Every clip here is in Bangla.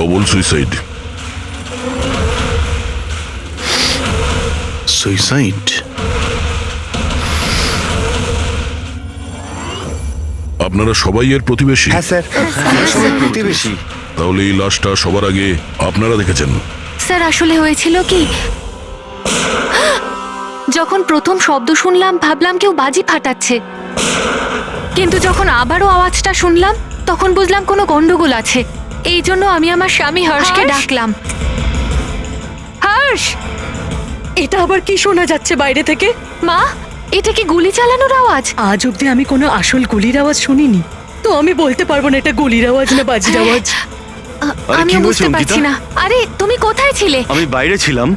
Double suicide. সুইসাইড? আপনারা সবাই এর প্রতিবেশী? হ্যাঁ স্যার, সবাই প্রতিবেশী। তাহলে এই লাশটা সবার আগে আপনারা দেখেছেন? স্যার আসলে হয়েছিল কি, যখন প্রথম শব্দ শুনলাম ভাবলাম কেউ বাজি ফাটাচ্ছে, কিন্তু যখন আবারও আওয়াজটা শুনলাম তখন বুঝলাম কোনো গন্ডগোল আছে। এই জন্য আমি আমার স্বামী হর্ষকে ডাকলাম। হর্ষ! এটা আবার কি শোনা যাচ্ছে বাইরে থেকে? মা, এটা কি গুলি চালানোর আওয়াজ? আজ অব্দি আমি কোনো আসল গুলির আওয়াজ শুনিনি, তো আমি বলতে পারবো না এটা গুলির আওয়াজ না বাজির আওয়াজ। আমি বুঝতে পারছি না। আরে তুমি কোথায় ছিলে? আমি বাইরে ছিলাম।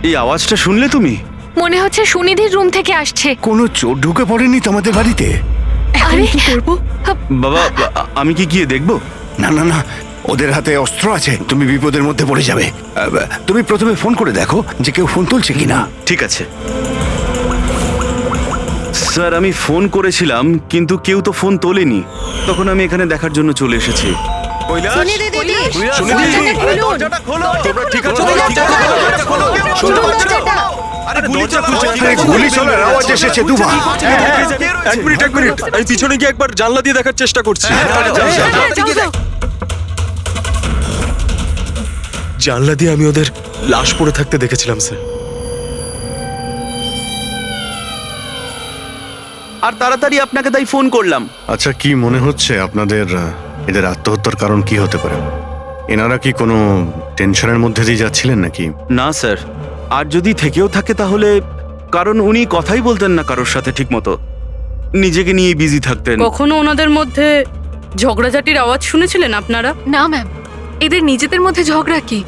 এই আওয়াজটা শুনলে তুমি? মনে হচ্ছে সুনিধির রুম থেকে আসছে। কোনো চোর ঢুকে পড়েনি তোমাদের বাড়িতে? এখন আরে কি করবো? বাবা, আমি কি গিয়ে দেখবো? না না না, ওদের হাতে অস্ত্র আছে, তুমি বিপদের মধ্যে পড়ে যাবে। তুমি প্রথমে ফোন করে দেখো যে কেউ ফোন তুলছে কিনা। ঠিক আছে স্যার, আমি ফোন করেছিলাম কিন্তু কেউ তো ফোন তোলেনি। তখন আমি এখানে দেখার জন্য চলে এসেছি। গুলি চলার আওয়াজ এসেছে দুবার। এক মিনিট, আমি পিছনে গিয়ে একবার জানলা দিয়ে দেখার চেষ্টা করছি। জানলা দিয়ে আমি ওদের লাশ পড়ে থাকতে দেখেছিলাম স্যার। আর তাড়াতাড়ি আপনাকে তাই ফোন করলাম। আচ্ছা, কি মনে হচ্ছে আপনাদের এদের আত্মহত্যার কারণ কি হতে পারে? এনারা কি কোনো টেনশনের মধ্যে দিয়ে যাচ্ছিলেন নাকি? না স্যার, আর যদি থেকেও থাকে তাহলে কারণ উনি কথাই বলতেন না কারোর সাথে ঠিক মতো, নিজেকে নিয়ে বিজি থাকতেন। কখনো ওনাদের মধ্যে ঝগড়াঝাটির আওয়াজ শুনেছিলেন আপনারা? না ম্যাম, এদের নিজেদের মধ্যে ঝগড়া কি?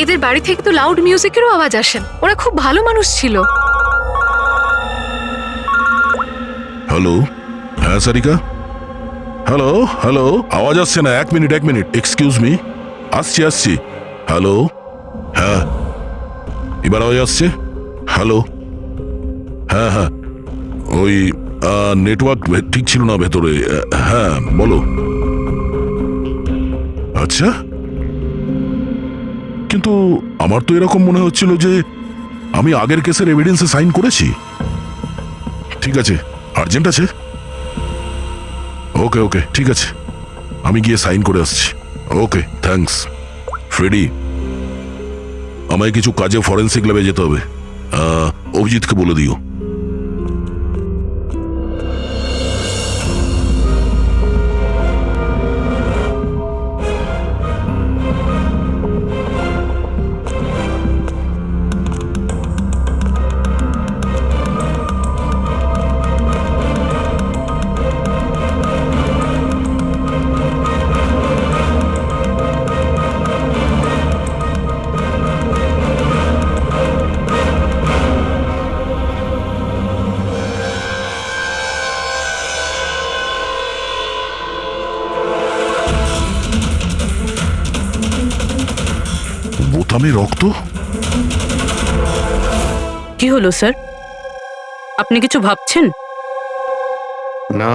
এদের বাড়ি থেকে তো লাউড মিউজিকেরও আওয়াজ আসে। ওরা খুব ভালো মানুষ ছিল। হ্যালো, হ্যাঁ সারিকা, হ্যালো হ্যালো, আওয়াজ আসছে না। এক মিনিট এক্সকিউজ মি, আসছি। হ্যালো, হ্যাঁ এবার আওয়াজ আসছে। হ্যালো, হ্যাঁ ওই নেটওয়ার্ক ঠিক ছিল না ভেতরে। হ্যাঁ বলো। আচ্ছা, কিন্তু আমার তো এরকম মনে হচ্ছিল যে আমি আগের কেসের এভিডেন্সে সাইন করেছি। ঠিক আছে, আর্জেন্ট আছে। ওকে ঠিক আছে, আমি গিয়ে সাইন করে আসছি। Okay thanks. ফ্রেডি, আমায় কিছু কাজে ফরেন্সিক ল্যাবে যেতে হবে। অভিজিৎকে বলে দিও। বোতামে রক্ত? কি হলো স্যার, আপনি কিছু ভাবছেন? না,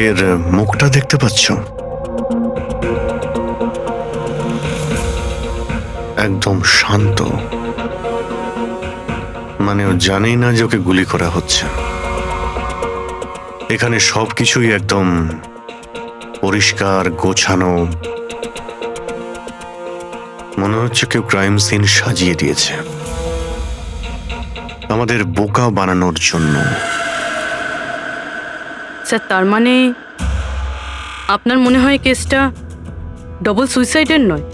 এর মুখটা দেখতে পাচ্ছ? একদম শান্ত, মানে ও জানেই না যে ওকে গুলি করা হচ্ছে। এখানে সবকিছুই একদম পরিষ্কার গোছানো, মনে হচ্ছে কেউ ক্রাইম সিন সাজিয়ে দিয়েছে আমাদের বোকা বানানোর জন্য। স্যার, তার মানে আপনার মনে হয় কেসটা ডবল সুইসাইডের নয়,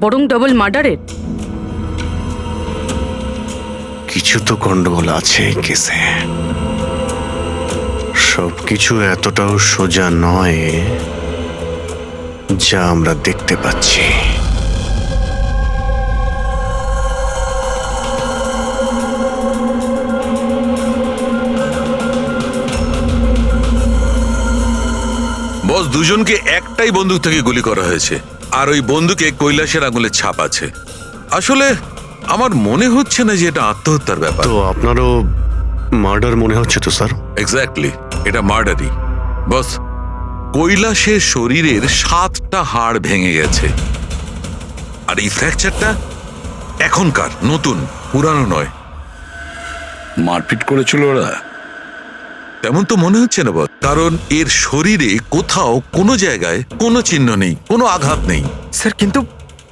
বরং ডবল মার্ডারের? কিছু তো গন্ডগোল আছে এই কেসে। সবকিছু এতটাও সোজা নয় যা আমরা দেখতে পাচ্ছি। বস, দুজনকে একটাই বন্দুক থেকে গুলি করা হয়েছে, আর ওই বন্দুকে কৈলাসের আঙুলের ছাপ আছে। আসলে আমার মনে হচ্ছে না যে এটা আত্মহত্যার ব্যাপার। তো আপনারও মার্ডার মনে হচ্ছে তো স্যার? এক্স্যাক্টলি, এটা মার্ডারই। বস, কৈলাসের শরীরের 7টা হাড় ভেঙে গেছে, আর এই ফ্র্যাকচারটা এখনকার, নতুন, পুরানো নয়। মারপিট করেছিল ওরা? তেমন তো মনে হচ্ছে না বস, কারণ এর শরীরে কোথাও কোনো জায়গায় কোনো চিহ্ন নেই, কোনো আঘাত নেই। স্যার কিন্তু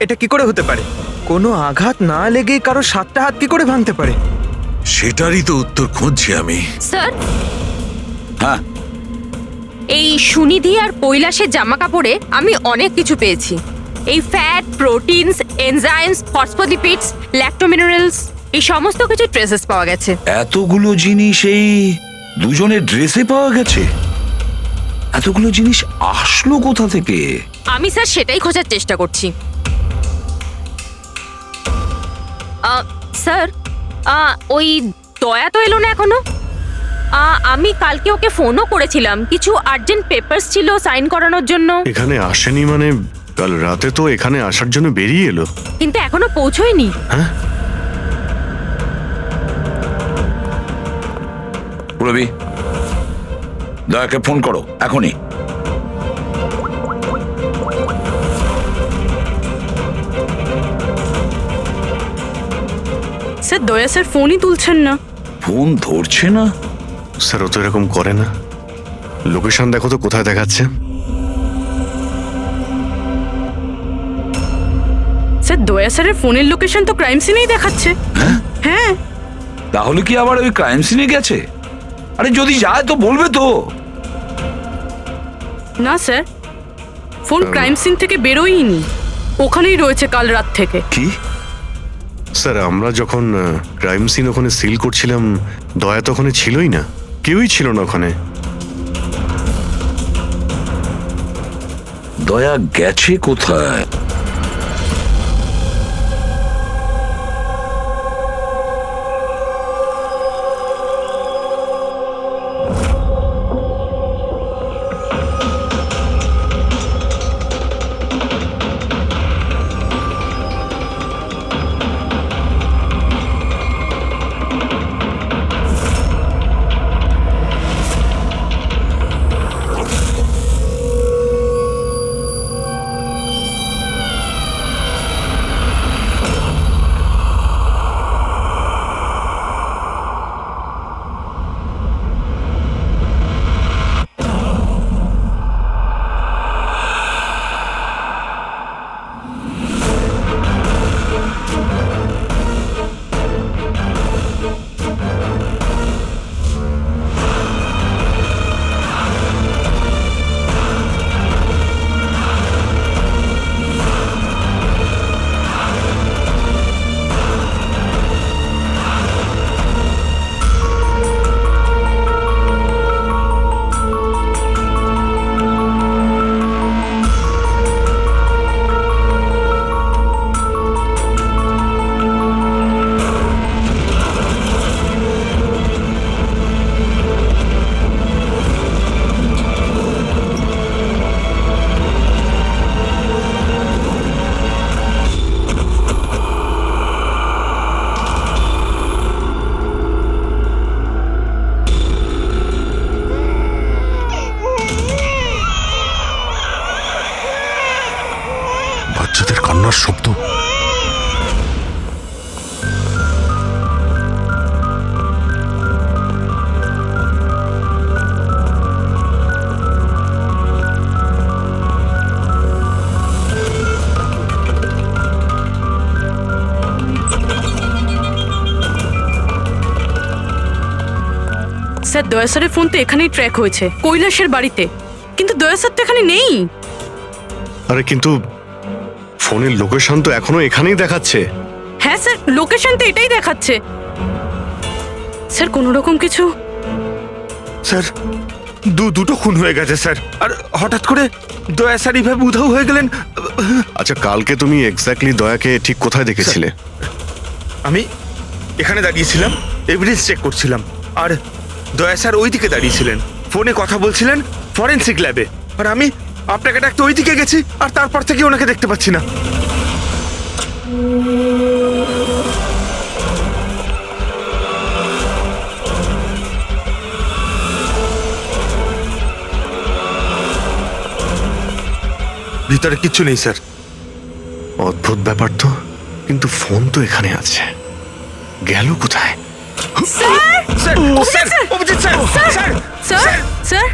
এটা কি করে হতে পারে? কোনো আঘাত না লেগে কারো 7টা হাত কি করে ভাঙতে পারে? সেটারই তো উত্তর খুঁজছি আমি। স্যার, হ্যাঁ, এই সুনিধি আর কৈলাসের জামা কাপড়ে আমি অনেক কিছু পেয়েছি। এই ফ্যাট, প্রোটিনস, এনজাইমস, ফসফোলিপিডস, ল্যাক্টোমিনারেলস, এই সমস্ত কিছু ট্রেসেস পাওয়া গেছে। এতগুলো জিনিস এই দুজনের ড্রেসে পাওয়া গেছে? এতগুলো জিনিস আসলো কোথা থেকে? আমি স্যার সেটাই খোঁজার চেষ্টা করছি। স্যার, ওই দয়া তো এলো না এখনো। আমি কালকে ওকে ফোনও করেছিলাম, কিছু আর্জেন্ট পেপারস ছিল সাইন করানোর জন্য। এখানে আসেনি মানে? কাল রাতে তো এখানে আসার জন্য বেরিয়ে এলো। কিন্তু এখনো পৌঁছয়নি। হ্যাঁ, রবি, দয়াকে ফোন করো এখনই। স্যার, দয়া স্যার ফোনই তুলছেন না। ফোন ধরছে না? স্যার ও তো এরকম করে না। লোকেশন দেখো তো কোথায় দেখাচ্ছে। স্যার, দয়া স্যারের ফোনের লোকেশন তো ক্রাইম সিনেই দেখাচ্ছে। হ্যাঁ। তাহলে কি আবার ওই ক্রাইম সিনে গেছে? আরে যদি যায় তো বলবে তো। না স্যার, ফোন ক্রাইম সিন থেকে বেরোয়নি, ওখানেই রয়েছে কাল রাত থেকে। কি? স্যার আমরা যখন ক্রাইম সিন ওখানে সিল করছিলাম, দয়া তো ওখানে ছিলই না, কেউই ছিল না ওখানে। দয়া গেছে কোথায়? বাচ্চাদের কান্নার শব্দ। স্যার, দয়া স্যারের ফোন তো এখানেই ট্র্যাক হয়েছে, কৈলাসের বাড়িতে, কিন্তু দয়া স্যার তো এখানে নেই। আরে কিন্তু ফোনের লোকেশন তো এখনো এখানেই দেখাচ্ছে। হ্যাঁ স্যার, লোকেশন তো এটাই দেখাচ্ছে। স্যার, কোনো রকম কিছু? স্যার, দুটো খুন হয়ে গেছে স্যার, আর হঠাৎ করে দয়া স্যার এইভাবে উধাও হয়ে গেলেন। আচ্ছা কালকে তুমি এক্স্যাক্টলি দয়াকে ঠিক কোথায় দেখেছিলে? আমি এখানে দাঁড়িয়েছিলাম, এভিডেন্স চেক করছিলাম, আর দয়া স্যার ওই দিকে দাঁড়িয়েছিলেন, ফোনে কথা বলছিলেন ফরেনসিক ল্যাবে, আর আমি আপনাকে ডাকতে ওই দিকে গেছি, আর তারপর থেকে ওনাকে দেখতে পাচ্ছি না। ভিতরে কিচ্ছু নেই স্যার। অদ্ভুত ব্যাপার তো, কিন্তু ফোন তো এখানে আছে, গেল কোথায়? Sir, sir, Abhijit sir, sir, sir sir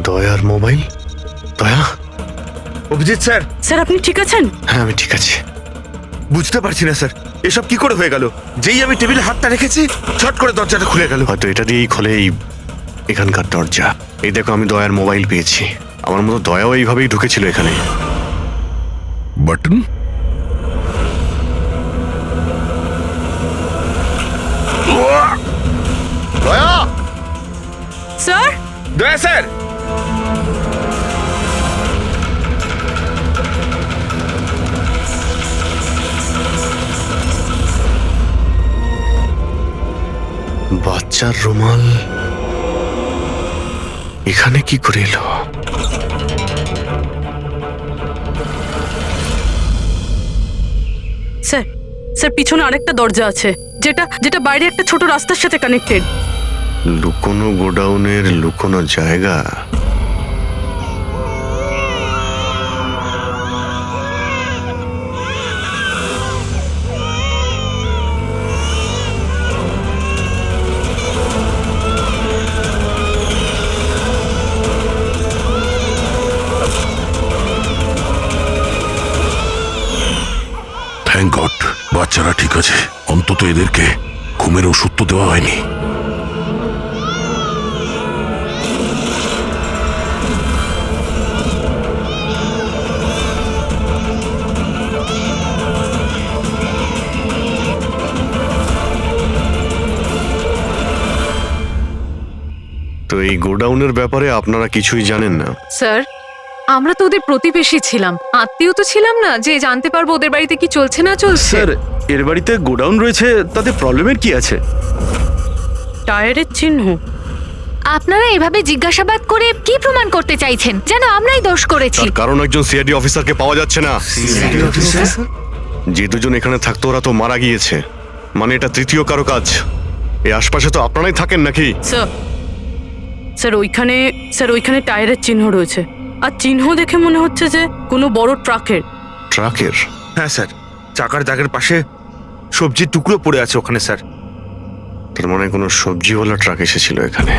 দয়ার মোবাইল। দয়া, অভিজিৎ স্যার। স্যার আপনি ঠিক আছেন? হ্যাঁ আমি ঠিক আছি। বুঝতে পারছি না স্যার, এসব কি করে হয়ে গেল? যেই আমি টেবিলে হাতটা রেখেছি ছট করে দরজাটা খুলে গেল। হয়তো এটা দিয়েই খোলে এই এখানকার দরজা। এই দেখো, আমি দয়ার মোবাইল পেয়েছি। আমার মতো দয়াও এইভাবেই ঢুকেছিল এখানে। বাটন দয়া, স্যার দয়া স্যার। বাচ্চার রুমাল এখানে কি করে এলো? স্যার স্যার পিছনে আরেকটা দরজা আছে, যেটা যেটা বাইরে একটা ছোট রাস্তার সাথে কানেক্টেড। লুকোনো গোডাউনের লুকোনো জায়গা। থ্যাংক গড, বাচ্চারা ঠিক আছে। অন্তত এদেরকে ঘুমের ওষুধ তো দেওয়া হয়নি। তো এই গোডাউনের ব্যাপারে আপনারা কিছুই জানেন না? স্যার, আমরা তো ওদের প্রতিবেশী ছিলাম, আত্মীয় তো ছিলাম না যে জানতে পারবো ওদের বাড়িতে কি চলছে না চলছে। স্যার, এর বাড়িতে গোডাউন রয়েছে, তাতে প্রবলেমের কি আছে? টায়ারের চিহ্ন। আপনারা এভাবে জিজ্ঞাসাবাদ করে কি প্রমাণ করতে চাইছেন? যেন আমরাই দোষ করেছি। তার কারণ একজন সিআইডি অফিসারকে পাওয়া যাচ্ছে না। যে দুজন এখানে থাকতো ওরা তো মারা গিয়েছে। মানে এটা তৃতীয় কারো কাজ। এই আশপাশে তো আপনারাই থাকেন নাকি? স্যার স্যার ওইখানে টায়ারের চিহ্ন রয়েছে, আর চিহ্ন দেখে মনে হচ্ছে যে কোনো বড় ট্রাকের। ট্রাকের? হ্যাঁ স্যার, চাকার দাগের পাশে সবজির টুকরো পড়ে আছে ওখানে স্যার। তার মানে কোনো সবজিওয়ালা ট্রাক এসেছিল এখানে।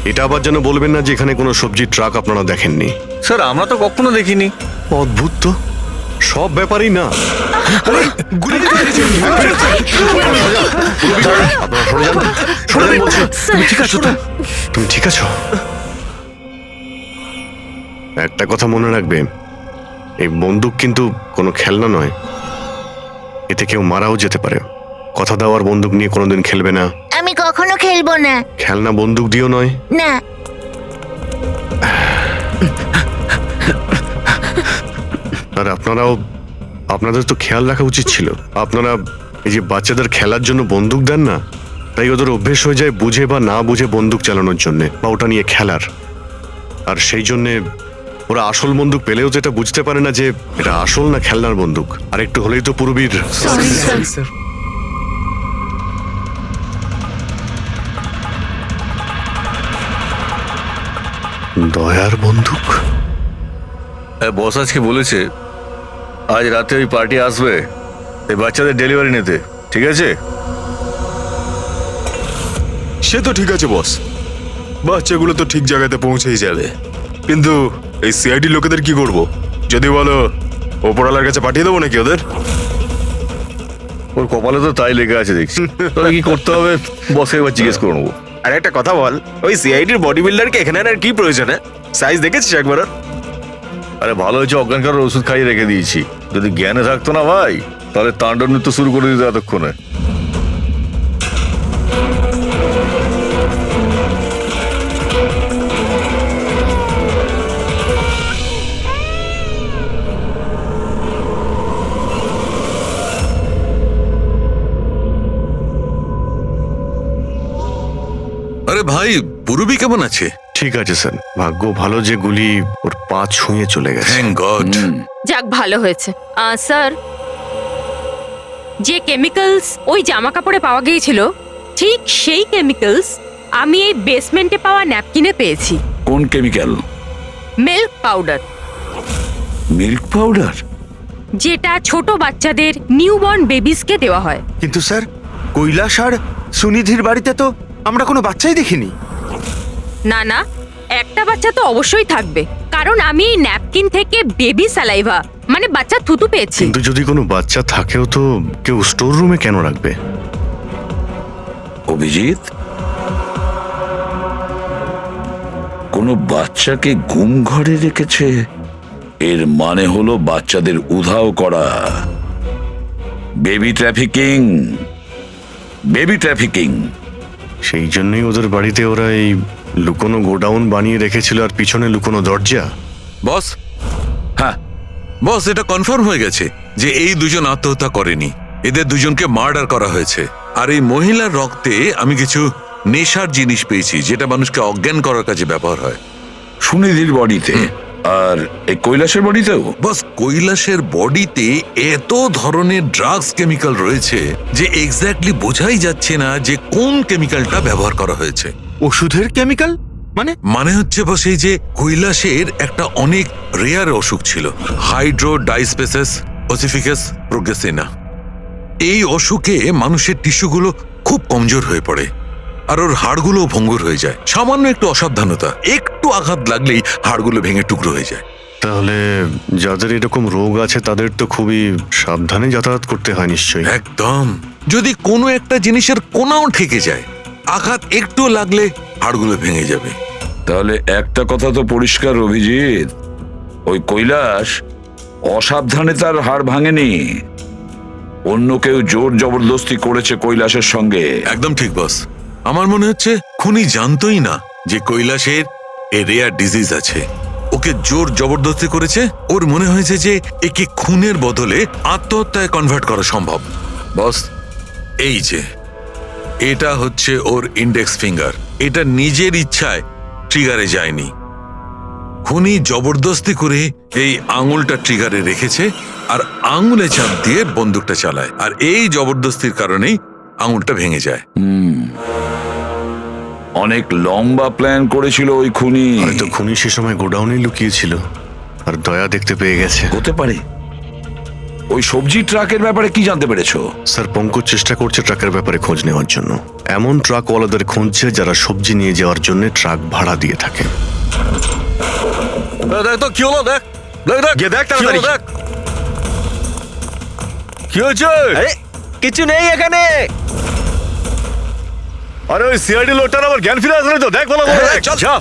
এটা আবার যেন বলবেন না যে এখানে কোনো সবজির ট্রাক আপনারা দেখেননি। স্যার আমরা তো কখনো দেখিনি। অদ্ভুত তো, সব ব্যাপারই না। আপনারা সরে যান, সরে যান বলছি। তুমি ঠিক আছো তো? তুমি ঠিক আছো? একটা কথা মনে রাখবে, এই বন্দুক কিন্তু কোনো খেলনা নয়। এতে কেউ মারাও যেতে পারে। কথা দেওয়ার বন্দুক নিয়ে কোনোদিন খেলবে না। আমি কখনো খেলবো না। খেলনা বন্দুক দিয়েও নয়। না। আর আপনাদের তো খেয়াল রাখা উচিত ছিল। আপনারা এই যে বাচ্চাদের খেলার জন্য বন্দুক দেন না, তাই ওদের অভ্যেস হয়ে যায় বুঝে বা না বুঝে বন্দুক চালানোর জন্য বা ওটা নিয়ে খেলার। আর সেই জন্যে ওরা আসল বন্দুক পেলেও যেটা বুঝতে পারে না যে এটা আসল না খেলনার বন্দুক। আর একটু হলেই তো পুরবীর। দয়ার বন্দুক? বস আজকে বলেছে আজ রাতে ওই পার্টি আসবে এই বাচ্চাদের ডেলিভারি নিতে, ঠিক আছে? সে তো ঠিক আছে বস, বাচ্চাগুলো তো ঠিক জায়গাতে পৌঁছেই যাবে। কিন্তু এই সিআইডি লোকেদের কি করব? যদি বলো ওপরওয়ালার কাছে পাঠিয়ে দেবো নাকি ওদের? ওর কপালে তো তাই লেগে আছে দেখছি। তবে কি করতে হবে বসকে একবার জিজ্ঞেস করে নেবো। আর একটা কথা বল, ওই সিআইডির বডি বিল্ডারকে এখানে আর কি প্রয়োজন? সাইজ দেখেছিস একবার? আরে ভালো হয়েছে অজ্ঞান করার ওষুধ খাইয়ে রেখে দিয়েছি। যদি জ্ঞানে থাকতো না ভাই, তাহলে তাণ্ডব নৃত্য শুরু করে দিত এতক্ষণে। ভাই পুরবি কেমন আছে? ঠিক আছে স্যার, ভাগ্য ভালো যে গুলি ওর পা ছুঁয়ে চলে গেছে। Thank god. যাক ভালো হয়েছে। স্যার, যে কেমিক্যালস ওই জামা কাপড়ে পাওয়া গিয়েছিল ঠিক সেই কেমিক্যালস আমি এই বেসমেন্টে পাওয়া ন্যাপকিনে পেয়েছি। কোন chemical? Milk powder. Milk powder? যেটা ছোট বাচ্চাদের নিউবর্ন বেবিসকে দেওয়া হয়। কিন্তু স্যার, কৈলাস আর সুনিধির বাড়িতে তো আমরা কোনো বাচ্চাই দেখিনি। না না, একটা বাচ্চা তো অবশ্যই থাকবে, কারণ আমি এই ন্যাপকিন থেকে বেবি স্যালাইভা মানে বাচ্চা থুতু পেয়েছি। কিন্তু যদি কোনো বাচ্চা থাকেও তো কেউ স্টোর রুমে কেন রাখবে? অভিজিৎ, কোনো বাচ্চাকে গুম ঘরে রেখেছে, এর মানে হলো বাচ্চাদের উধাও করা। Baby trafficking, baby trafficking. সেই জন্যই ওদের বাড়িতে ওরা এই লুকোনো গোডাউন বানিয়ে রেখেছিল আর পিছনে লুকোনো দরজা। বস, হ্যাঁ বস, এটা কনফার্ম হয়ে গেছে যে এই দুজন আত্মহত্যা করেনি, এদের দুজনকে মার্ডার করা হয়েছে। আর এই মহিলার রক্তে আমি কিছু নেশার জিনিস পেয়েছি যেটা মানুষকে অজ্ঞান করার কাজে ব্যবহার হয়। সুনিধির বডিতে আর এই কৈলাসের বডিতেও? বস, কৈলাসের বডিতে এত ধরনের ড্রাগস কেমিক্যাল রয়েছে যে এক্স্যাক্টলি বোঝাই যাচ্ছে না যে কোন কেমিক্যালটা ব্যবহার করা হয়েছে। ওষুধের কেমিক্যাল মানে হচ্ছে বস, এই যে কৈলাসের একটা অনেক রেয়ার অসুখ ছিল, হাইড্রোডাইস্পেসিস ওসিফিকাস প্রোগ্রেসিনা। এই অসুখে মানুষের টিস্যুগুলো খুব কমজোর হয়ে পড়ে আর ওর হাড়গুলো ভঙ্গুর হয়ে যায়। সামান্য একটু অসাবধানতা, একটু আঘাত লাগলেই হাড়গুলো ভেঙে টুকরো হয়ে যায়। তাহলে যাদের এরকম রোগ আছে তাদের তো খুবই সাবধানে যাতায়াত করতে হয় নিশ্চয়ই। একদম, যদি কোনো একটা জিনিসের কোনাও ঠেকে যায়, আঘাত একটু লাগলে হাড়গুলো ভেঙে যাবে। তাহলে একটা কথা তো পরিষ্কার অভিজিৎ, ওই কৈলাস অসাবধানে তার হাড় ভাঙেনি, অন্য কেউ জোর জবরদস্তি করেছে কৈলাসের সঙ্গে। একদম ঠিক বস, আমার মনে হচ্ছে খুনি জানতোই না যে কৈলাসের এ রেয়ার ডিজিজ আছে। ওকে জোর জবরদস্তি করেছে, ওর মনে হয়েছে যে একে খুনের বদলে আত্মহত্যায় কনভার্ট করা সম্ভব। বস, এই যে এটা হচ্ছে ওর ইন্ডেক্স ফিঙ্গার, এটা নিজের ইচ্ছায় ট্রিগারে যায়নি। খুনি জবরদস্তি করে এই আঙুলটা ট্রিগারে রেখেছে আর আঙুলে চাপ দিয়ে বন্দুকটা চালায়, আর এই জবরদস্তির কারণেই আঙুলটা ভেঙে যায়। অনেক লম্বা প্ল্যান করেছিল ওই খুনি। হয়তো খুনি সে সময় গোডাউনে লুকিয়েছিল আর দয়া দেখতে পেয়ে গেছে। হতে পারে। ওই সবজি ট্রাকের ব্যাপারে কি জানতে পেরেছো? স্যার, পঙ্কজ চেষ্টা করছে ট্রাকের ব্যাপারে খোঁজ নেওয়ার জন্য। এমন ট্রাকওয়ালাদের খুঁজছে যারা সবজি নিয়ে যাওয়ার জন্য ট্রাক ভাড়া দিয়ে থাকে। দেখ তো কি হলো, দেখ দেখ দেখ গিয়ে দেখ তাড়াতাড়ি দেখ কি হয়েছে। কিছু নেই এখানে। আরে ওই সিআইডি লোকটার আবার জ্ঞান ফিরে আসলে তো দেখ, ভালো করে দেখ। চল যা।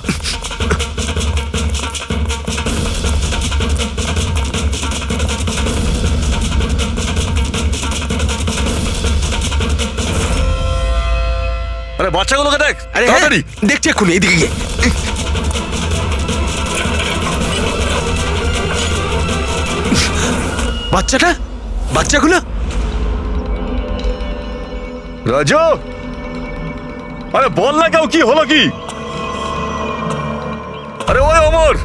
আরে বাচ্চাগুলোকে দেখ তাড়াতাড়ি। দেখছি এক্ষুনি, এদিকে গিয়ে। বাচ্চাগুলো রাজু, আরে বল না কেউ, কি হলো কি? আরে ওই অমর,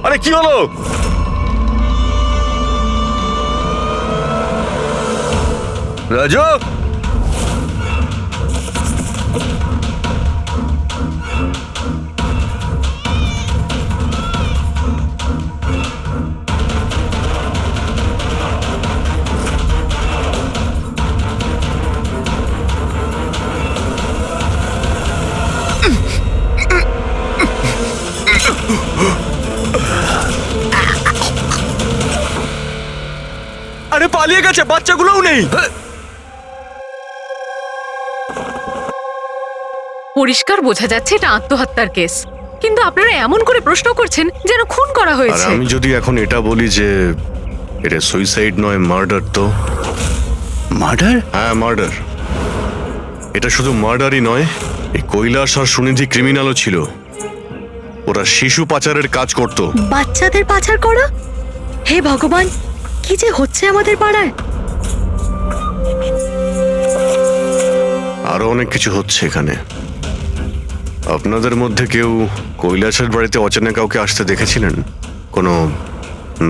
আরে কি হলো? রাজু, আরে পালিয়ে গেছে, বাচ্চাগুলোও নেই। পরিষ্কার বোঝা যাচ্ছে এটা আত্মহত্যার কেস, কিন্তু আপনারা এমন করে প্রশ্ন করছেন যেন খুন করা আর হয়েছে। আমি যদি এখন এটা বলি যে এটা সুইসাইড নয়, মার্ডার, তো? মার্ডার? হ্যাঁ, মার্ডার। এটা শুধু মার্ডারই নয়, এই কৈলাস আর সুনিধি ক্রিমিনালও ছিল। ওরা শিশু পাচারের কাজ করত। বাচ্চাদের পাচার করা? হে ভগবান, কি যে হচ্ছে আমাদের পাড়ায়। আরো অনেক কিছু হচ্ছে এখানে। আপনাদের মধ্যে কেউ কৈলাসের বাড়িতে অচেনা কাউকে আসতে দেখেছিলেন? কোনো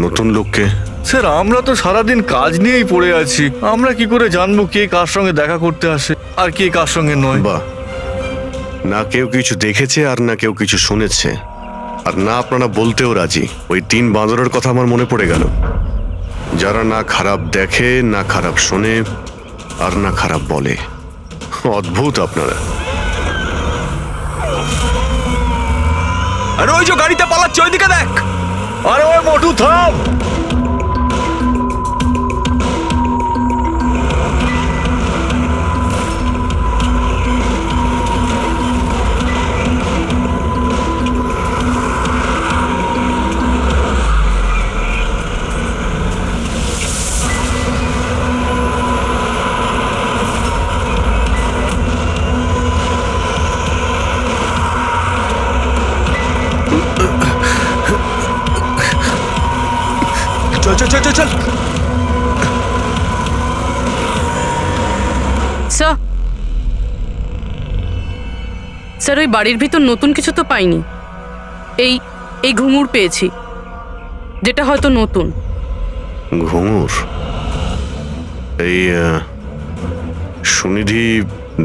নতুন লোককে? স্যার আমরা তো সারাদিন কাজ নিয়েই পড়ে আছি, আমরা কি করে জানবো কে কার সঙ্গে দেখা করতে আসে আর কে কার সঙ্গে নয়। বাহ, না কেউ কিছু দেখেছে আর না কেউ কিছু শুনেছে, আর না আপনারা বলতেও রাজি। ওই 3 বাঁদরের কথা আমার মনে পড়ে গেল, যারা না খারাপ দেখে, না খারাপ শোনে, আর না খারাপ বলে। অদ্ভুত আপনারা। আরে ওই যে গাড়িতে পালাচ্ছে, ওইদিকে দেখ। আরে ওই মোটু থাম। চল চল চল চল। স্যার স্যার ওই বাড়ির ভিতর নতুন কিছু তো পাইনি। এই এই ঘুঙুর পেয়েছি, যেটা হয়তো নতুন। ঘুঙুর? এই সুনিধি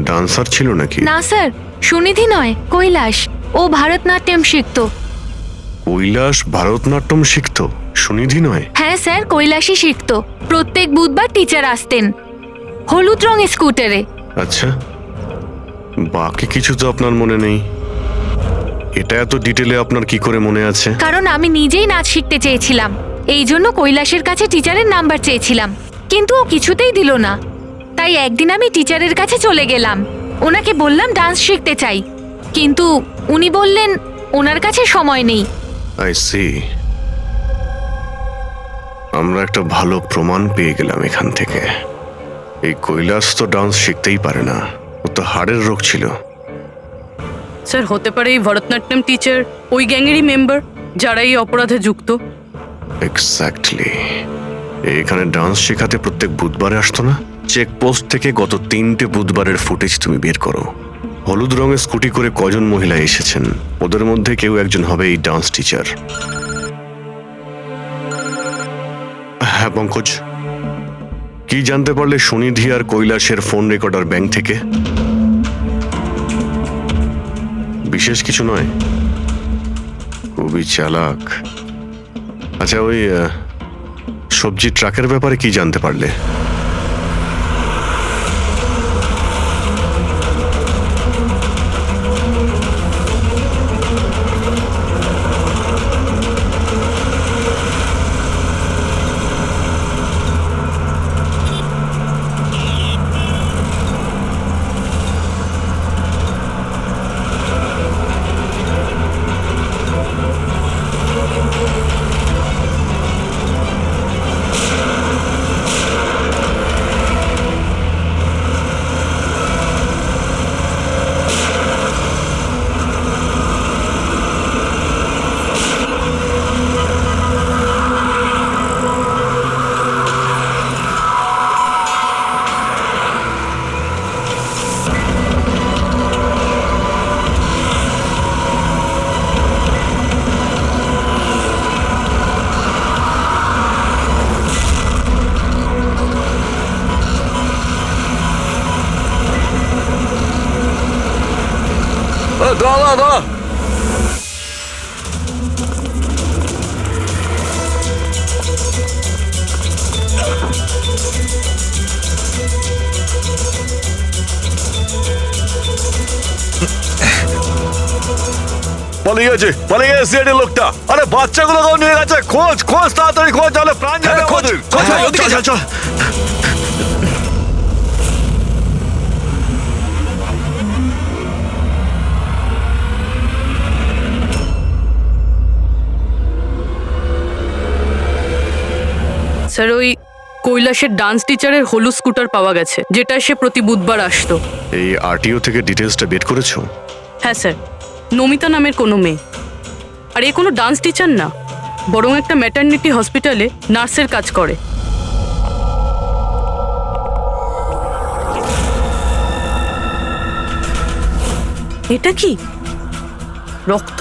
ডান্সার ছিল নাকি? না স্যার, সুনিধি নয়, কৈলাস। ও ভারতনাট্যম শিখতো। কৈলাস ভারতনাট্যম শিখতো, সুনিধি নয়? হ্যাঁ স্যার, কৈলাসই শিখতো। প্রত্যেক বুধবার টিচার আসতেন হলুদ রঙের স্কুটারে। আচ্ছা, বাকি কিছু তো আপনার মনে নেই। এটা এত ডিটেলে আপনার কি করে মনে আছে? কারণ আমি নিজেই নাচ শিখতে চেয়েছিলাম, এই জন্য কৈলাসের কাছে টিচারের নাম্বার চেয়েছিলাম, কিন্তু ও কিছুতেই দিল না। তাই একদিন আমি টিচারের কাছে চলে গেলাম, ওনাকে বললাম ডান্স শিখতে চাই, কিন্তু উনি বললেন ওনার কাছে সময় নেই। I see. আমরা একটা ভালো প্রমাণ পেয়ে গেলাম এখান থেকে। এই কৈলাস তো ডান্স শিখতেই পারে না, ও তো হাড়ের রোগ ছিল। স্যার হতে পারে এই ভরতনাট্যম টিচার ওই গ্যাংয়েরই মেম্বার যারা এই অপরাধে যুক্ত। এক্স্যাক্টলি। এখানে ডান্স শেখাতে প্রত্যেক বুধবারে আসতো না? চেকপোস্ট থেকে গত 3টে বুধবারের ফুটেজ তুমি বের করো। হলুদ রঙের স্কুটি করে কজন মহিলা এসেছেন, ওদের মধ্যে কেউ একজন হবে এই ডান্স টিচার। হ্যাঁ পঙ্কজ, কি জানতে পারলে সুনিধি আর কৈলাসের ফোন রেকর্ডার ব্যাংক থেকে? বিশেষ কিছু নয়, খুবই চালাক। আচ্ছা, ওই সবজি ট্রাকের ব্যাপারে কি জানতে পারলে? দাদা পালিয়ে গেছে, পালিয়ে গেছে সিআইডি লোকটা। আরে বাচ্চাগুলোকেও নিয়ে গেছে, খোঁজ খোঁজ, তাড়াতাড়ি খোঁজ, তাহলে প্রাণ যাবে আমাদের। চল চল। স্যার ওই কৈলাসের ডান্স টিচারের হলুদ স্কুটার পাওয়া গেছে, যেটা সে প্রতি বুধবার আসতো। এই আরটিও থেকে ডিটেলসটা বের করেছো? হ্যাঁ স্যার, নমিতা নামের কোনো মেয়ে। আর এ কোনো ডান্স টিচার না, বরং একটা ম্যাটারনিটি হসপিটালে নার্সের কাজ করে। এটা কি? রক্ত?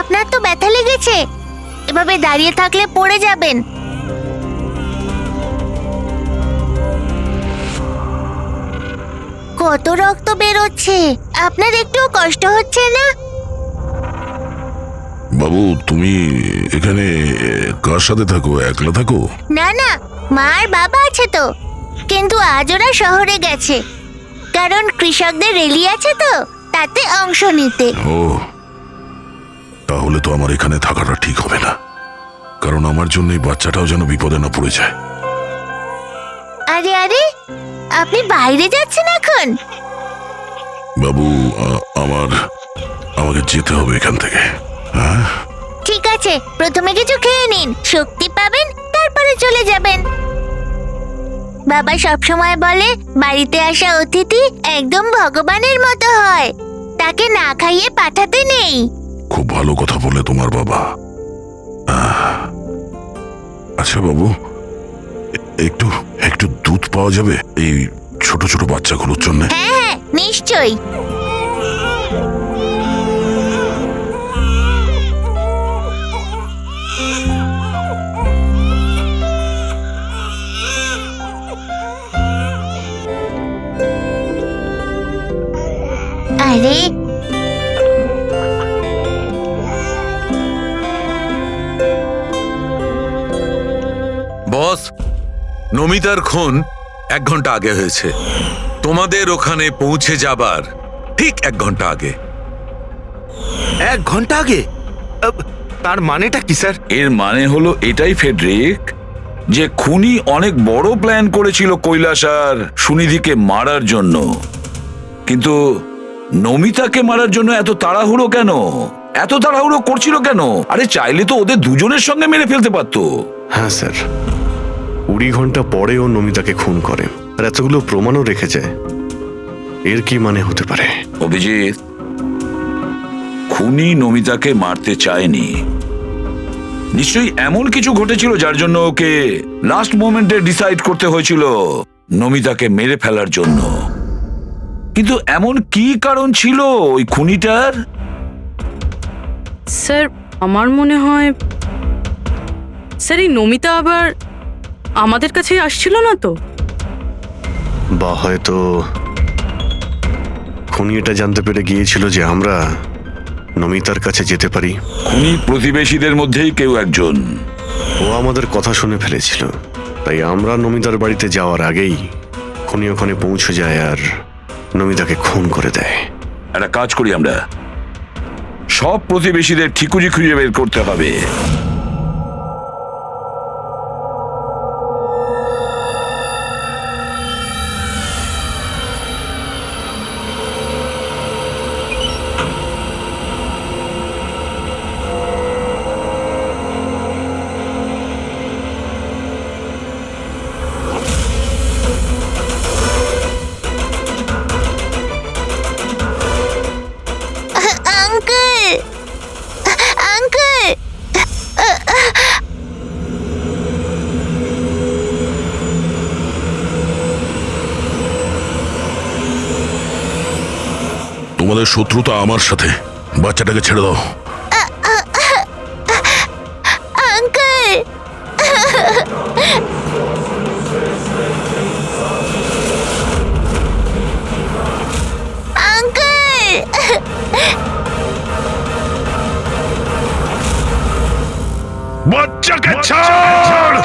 আপনার তো ব্যথা লেগেছে, এভাবে দাঁড়িয়ে থাকলে পড়ে যাবেন। কত রক্ত বেরোচ্ছে, আপনার একটু কষ্ট হচ্ছে না? বাবু, তুমি এখানে কার সাথে থাকো? একলা থাকো? না না, মা আর বাবা আছে তো, কিন্তু আজ ওরা শহরে গেছে, কারণ কৃষকদের র্যালি আছে তো, তাতে অংশ নিতে। ও, তাহলে তো আমার এখানে থাকাটা ঠিক হবে না, কারণ আমার জন্য এই বাচ্চাটাও যেন বিপদে না পড়ে যায়। আরে আরে, আপনি বাইরে যাচ্ছেন এখন? বাবু, আমাকে যেতে হবে এখান থেকে। হ্যাঁ, ঠিক আছে, প্রথমে কিছু খেয়ে নিন, শক্তি পাবেন, তারপরে চলে যাবেন। বাবা সবসময় বলে বাড়িতে আসা অতিথি একদম ভগবানের মতো হয়, তাকে না খাইয়ে পাঠাতে নেই। খুব ভালো কথা বলে তোমার বাবা। আচ্ছা বাবু, একটু একটু দুধ পাওয়া যাবে এই ছোট ছোট বাচ্চাগুলোর জন্য? হ্যাঁ হ্যাঁ, নিশ্চয়ই। আরে, বস, নমিতার খুন 1 ঘন্টা আগে হয়েছে, তোমাদের ওখানে পৌঁছে যাবার ঠিক 1 ঘন্টা আগে। 1 ঘন্টা আগে? তার মানেটা কি স্যার? এর মানে হলো এটাই ফেডরিক, যে খুনি অনেক বড় প্ল্যান করেছিল কৈলাস আর সুনিধিকে মারার জন্য, কিন্তু নমিতাকে মারার জন্য এত তাড়াহুড়ো কেন? এত তাড়াহুড়ো করছিল কেন? আরে চাইলে তো ওদের দুজনের সঙ্গে মেরে ফেলতে পারতো। হ্যাঁ স্যার, 20 ঘন্টা পরেও নমিতাকে খুন করে, আর এতগুলো প্রমাণও রেখে যায়। এর কি মানে হতে পারে? অভিজিৎ, খুনি নমিতাকে মারতে চায়নি, নিশ্চয়ই এমন কিছু ঘটেছিল যার জন্য ওকে লাস্ট মোমেন্টে ডিসাইড করতে হয়েছিল নমিতাকে মেরে ফেলার জন্য। কিন্তু এমন কি কারণ ছিল ওই খুনিটার? স্যার, আমার মনে হয় স্যার এই নমিতা আবার আমাদের কাছে আসছিল না তো? বা হয়তো খুনি এটা জানতে পেরে গিয়েছিল যে আমরা নমিতার কাছে যেতে পারি? খুনি প্রতিবেশীদের মধ্যেই কেউ একজন। ও আমাদের কথা শুনে ফেলেছিল, তাই আমরা নমিতার বাড়িতে যাওয়ার আগেই খুনি ওখানে পৌঁছে যায় আর নমিতাকে খুন করে দেয়। একটা কাজ করি আমরা, সব প্রতিবেশীদের ঠিকুজি খুঁজে বের করতে হবে। আঙ্কেল, আঙ্কেল, তোমাদের শত্রুতা আমার সাথে, বাচ্চাটাকে ছেড়ে দাও। আঙ্কেল, আঙ্কেল, বাচ্চাকে ছাড়!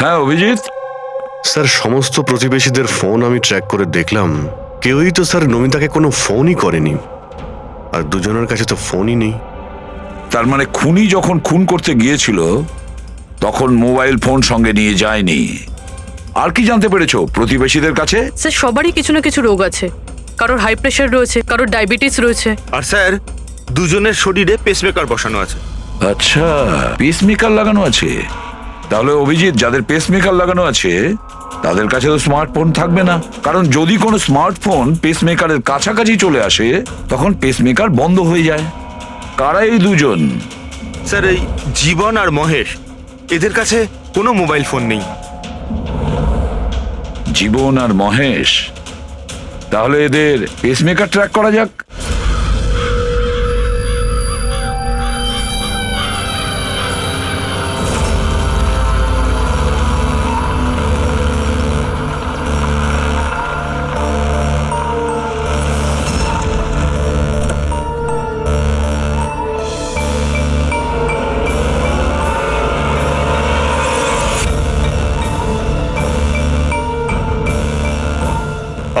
হ্যাঁ অভিজিৎ, স্যার, সমস্ত প্রতিবেশীদের ফোন আমি ট্র্যাক করে দেখলাম, কেউই তো স্যার নমিতাকে কোনো ফোনই করেনি, আর দুজনের কাছে তো ফোনই নেই। তার মানে খুনি যখন খুন করতে গিয়েছিল তখন মোবাইল ফোন সঙ্গে নিয়ে যায়নি। আর কি জানতে পেরেছো প্রতিবেশীদের কাছে? স্যার সবারই কিছু না কিছু রোগ আছে, কারোর হাই প্রেশার রয়েছে, কারোর ডায়াবেটিস রয়েছে। আর স্যার, দুজনের শরীরে পেসমেকার বসানো আছে। আচ্ছা, পেসমেকার লাগানো আছে। তাহলে অভিজিৎ, যাদের পেসমেকার লাগানো আছে তাদের কাছে তো স্মার্টফোন থাকবে না, কারণ যদি কোনো স্মার্টফোন পেসমেকারের কাছাকাছি চলে আসে তখন পেসমেকার বন্ধ হয়ে যায়। কারা এই দুজন? স্যার, এই জীবন আর মহেশ, এদের কাছে কোনো মোবাইল ফোন নেই। জীবন আর মহেশ, তাহলে এদের পেসমেকার ট্র্যাক করা যাক।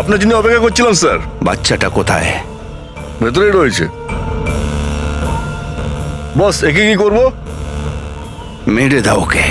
আপনার জন্য অপেক্ষা করছিলাম স্যার। বাচ্চাটা কোথায়? ভেতরেই রয়েছে। বস, একে কি করবো? মেরে দাও ওকে।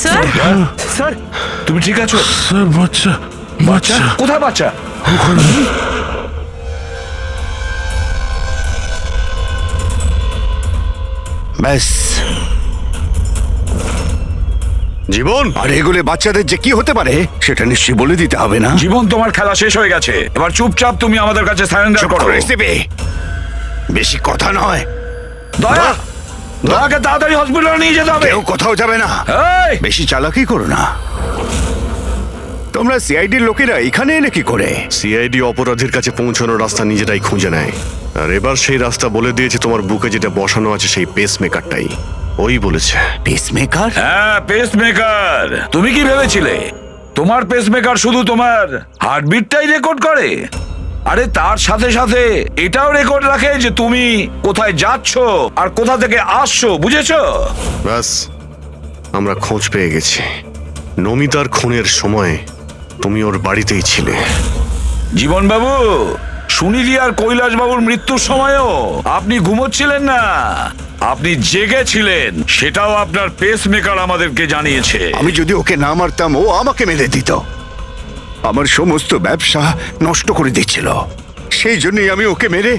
স্যার, স্যার, তুমি ঠিক আছো? স্যার, বাচ্চা, বাচ্চা কোথায় বাচ্চা? ব্যাস, জীবন, আর এগুলো বাচ্চাদের যে কি হতে পারে সেটা নিশ্চয়ই বলে দিতে হবে না? জীবন, তোমার খেলা শেষ হয়ে গেছে, এবার চুপচাপ তুমি আমাদের কাছে সারেন্ডার চুপ করো। করে দেবে। বেশি কথা নয়। দয়া, দয়াকে তাড়াতাড়ি হসপিটালে নিয়ে যেতে হবে। কেউ কোথাও যাবে না। এই, বেশি চালাকি করো না। তোমরা সিআইডির লোকেরা এখানে এলে কি করে? সিআইডি অপরাধীর কাছে পৌঁছানোর রাস্তা নিজেরাই খুঁজে নেয়, আর এবার সেই রাস্তা বলে দিয়েছে তোমার বুকে যেটা বসানো আছে সেই পেসমেকারটাই। ওই বলেছে। পেসমেকার? হ্যাঁ, পেসমেকার। তুমি কি ভেবেছিলে তোমার পেসমেকার শুধু তোমার হার্টবিটটাই রেকর্ড করে? আরে তার সাথে সাথে এটাও রেকর্ড রাখে যে তুমি কোথায় যাচ্ছ আর কোথা থেকে আসছো, বুঝেছো? ব্যাস, আমরা খোঁজ পেয়ে গেছি। নমিতার খুনের সময় তুমি ওর বাড়িতেই ছিলে। জীবন বাবু, সুনীতি আর কৈলাস বাবুর মৃত্যুর সময়ও আপনি ঘুমোচ্ছিলেন না, আপনি জেগেছিলেন। সেটাও আপনার পেসমেকার আমাদেরকে জানিয়েছে। আমি যদি ওকে না মারতাম ও আমাকে মেরে দিত। আমার সমস্ত ব্যবসা নষ্ট করে দিচ্ছিল, সেই জন্যই আমি ওকে মেরে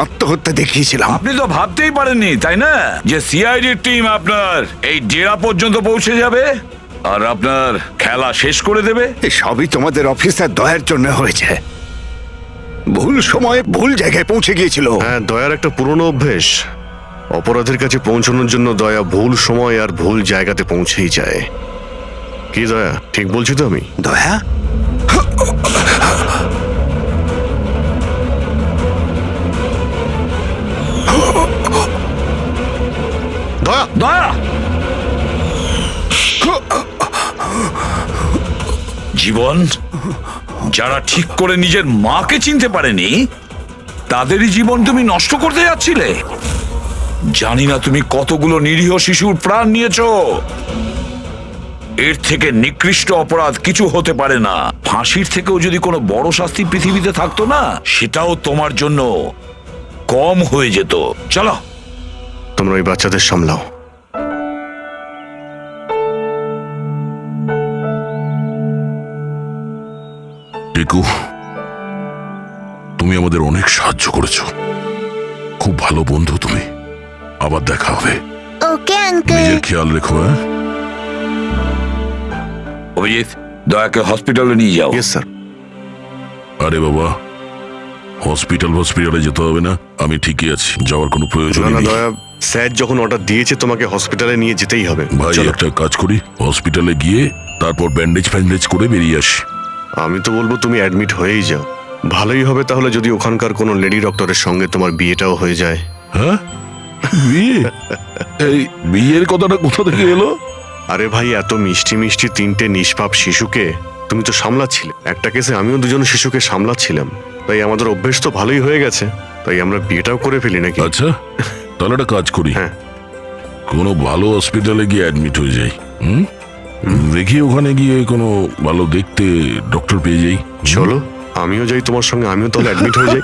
আত্মহত্যা দেখিয়েছিলাম। আপনি তো ভাবতেই পারেননি, তাই না, যে সিআইডির টিম আপনার এই ডেরা পর্যন্ত পৌঁছে যাবে আর আপনার খেলা শেষ করে দেবে। সবই তোমাদের অফিসার দয়ার জন্য হয়েছে। ভুল সময়ে ভুল জায়গায় পৌঁছে গিয়েছিল। হ্যাঁ, দয়ার একটা পুরনো অভ্যেস। অপরাধের কাছে পৌঁছানোর জন্য দয়া ভুল সময় আর ভুল জায়গাতে পৌঁছেই যায়। কি দয়া, ঠিক বলছি তো আমি? দয়া, দয়া, দয়া, জীবন, যারা ঠিক করে নিজের মাকে চিনতে পারেনি তাদেরই জীবন তুমি নষ্ট করতে যাচ্ছিলে। জানি না তুমি কতগুলো নিরীহ শিশুর প্রাণ নিয়েছো। এর থেকে নিকৃষ্ট অপরাধ কিছু হতে পারে না। ফাঁসির থেকেও যদি কোনো বড় শাস্তি পৃথিবীতে থাকতো না, সেটাও তোমার জন্য কম হয়ে যেত। চলো, তোমরা ওই বাচ্চাদের সামলাও। টিকু, তুমি আমাদের অনেক সাহায্য করেছো, খুব ভালো বন্ধু তুমি। আবার দেখা হবে। Okay uncle. নিজের খেয়াল রেখো। হ্যাঁ, অভিজিৎ, দয়াকে হসপিটালে নিয়ে যাও। Yes sir. আরে বাবা, হসপিটালে যেতে হবে না, আমি ঠিকই আছি, যাওয়ার কোনো প্রয়োজন না না নেই। দয়া, স্যার যখন অর্ডার দিয়েছে তোমাকে হসপিটালে নিয়ে যেতেই হবে। ভাই, চলো। একটা কাজ করি, হসপিটালে গিয়ে তারপর ব্যান্ডেজ ফ্যান্ডেজ করে বেরিয়ে আসি। আমি তো বলবো তুমি অ্যাডমিট হয়েই যাও। ভালোই হবে তাহলে যদি ওখানকার কোনো লেডি ডক্টরের সঙ্গে তোমার বিয়েটাও হয়ে যায়। হ্যাঁ, বিয়ে? এই বিয়ের কথাটা কোথা থেকে এলো? আরে ভাই, এত মিষ্টি মিষ্টি তিনটে নিষ্পাপ শিশুকে তুমি তো সামলাচ্ছিলে। একটা কেসে আমিও দুজন শিশুকে সামলাচ্ছিলাম, তাই আমাদের অভ্যেস তো ভালোই হয়ে গেছে। তাই আমরা বিয়েটাও করে ফেলি নাকি? আচ্ছা, তাহলে একটা কাজ করি, হ্যাঁ, কোনো ভালো হসপিটালে গিয়ে অ্যাডমিট হয়ে যাই। দেখি ওখানে গিয়ে কোনো ভালো দেখতে ডক্টর পেয়ে যাই। চলো আমিও যাই তোমার সঙ্গে, আমিও তাহলে অ্যাডমিট হয়ে যাই।